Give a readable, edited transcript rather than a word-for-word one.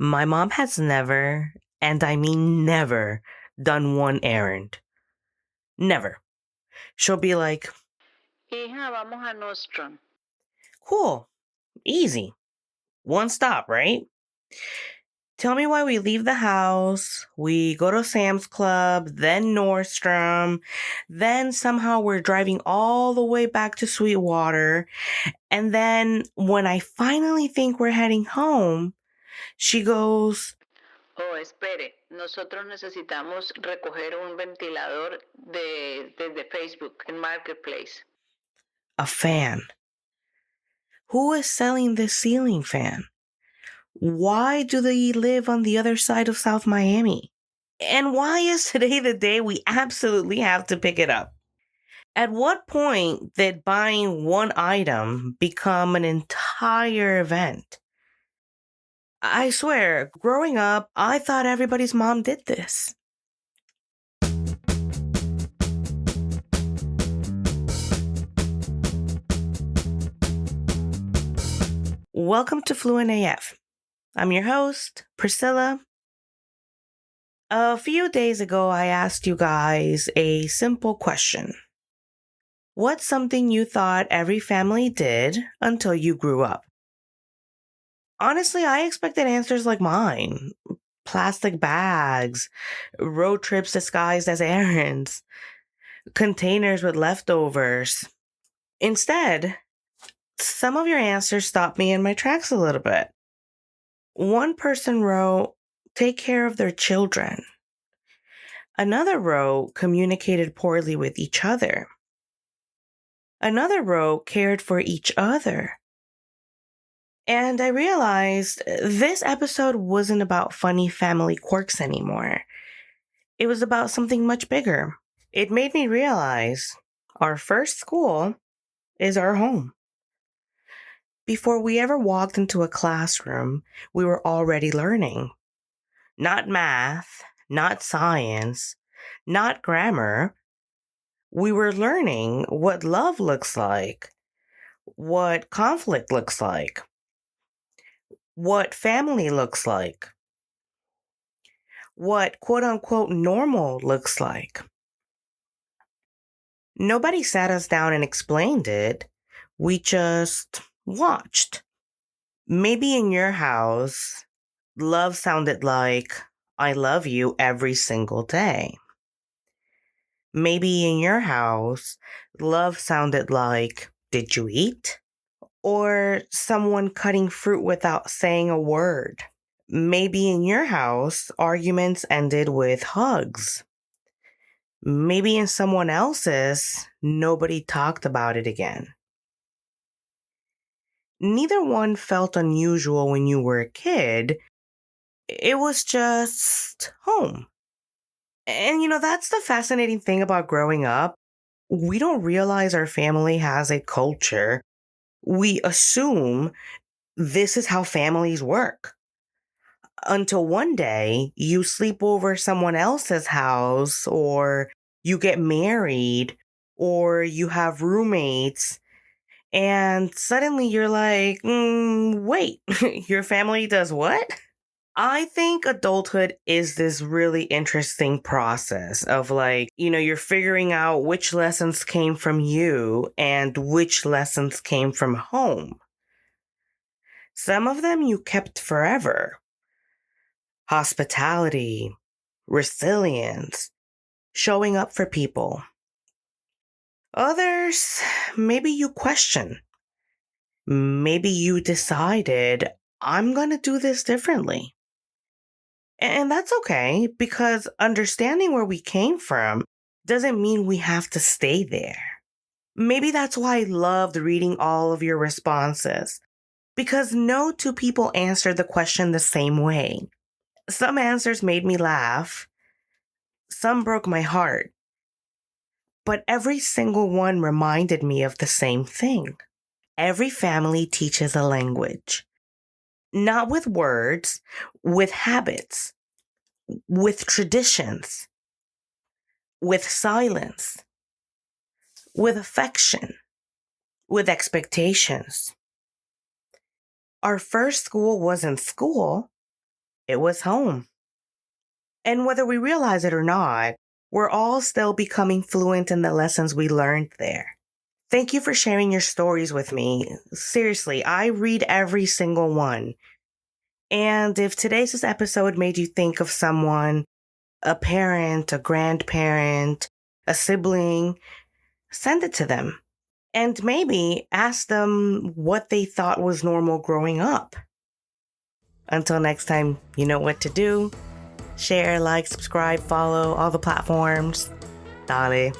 My mom has never, and I mean never, done one errand. Never. She'll be like, Hija, vamos a Nostrum. cool, easy, one stop, right? Tell me why we leave the house, we go to Sam's Club, then Nordstrom, then somehow we're driving all the way back to Sweetwater, and then when I finally think we're heading home, she goes, Oh, espere, nosotros necesitamos recoger un ventilador desde Facebook en Marketplace. a fan. Who is selling this ceiling fan? Why do they live on the other side of South Miami? And why is today the day we absolutely have to pick it up? At what point did buying one item become an entire event? I swear, growing up, I thought everybody's mom did this. Welcome to Fluent AF. I'm your host, Priscilla. A few days ago, I asked you guys a simple question. What's something you thought every family did until you grew up? Honestly, I expected answers like mine. Plastic bags, road trips disguised as errands, containers with leftovers. Instead, some of your answers stopped me in my tracks a little bit. One person wrote, take care of their children. Another wrote, communicated poorly with each other. Another wrote, cared for each other. And I realized this episode wasn't about funny family quirks anymore. It was about something much bigger. It made me realize our first school is our home. Before we ever walked into a classroom, we were already learning. Not math, not science, not grammar. We were learning what love looks like, what conflict looks like, what family looks like, what quote unquote normal looks like. Nobody sat us down and explained it. We just watched. Maybe in your house, love sounded like, I love you every single day. Maybe in your house, love sounded like, did you eat? Or someone cutting fruit without saying a word. Maybe in your house, arguments ended with hugs. Maybe in someone else's, nobody talked about it again. Neither one felt unusual when you were a kid. It was just home. And that's the fascinating thing about growing up. We don't realize our family has a culture. We assume this is how families work. Until one day you sleep over someone else's house, or you get married, or you have roommates, and suddenly you're like, wait, your family does what? I think adulthood is this really interesting process of you're figuring out which lessons came from you and which lessons came from home. Some of them you kept forever. Hospitality, resilience, showing up for people. Others, maybe you question. Maybe you decided, I'm going to do this differently. And that's okay, because understanding where we came from doesn't mean we have to stay there. Maybe that's why I loved reading all of your responses, because no two people answered the question the same way. Some answers made me laugh, some broke my heart, but every single one reminded me of the same thing. Every family teaches a language, not with words, with habits, with traditions, with silence, with affection, with expectations. Our first school wasn't school. it was home. And whether we realize it or not, we're all still becoming fluent in the lessons we learned there. Thank you for sharing your stories with me. Seriously, I read every single one. And if today's episode made you think of someone, a parent, a grandparent, a sibling, send it to them. And maybe ask them what they thought was normal growing up. Until next time, you know what to do. Share, like, subscribe, follow all the platforms. Dale.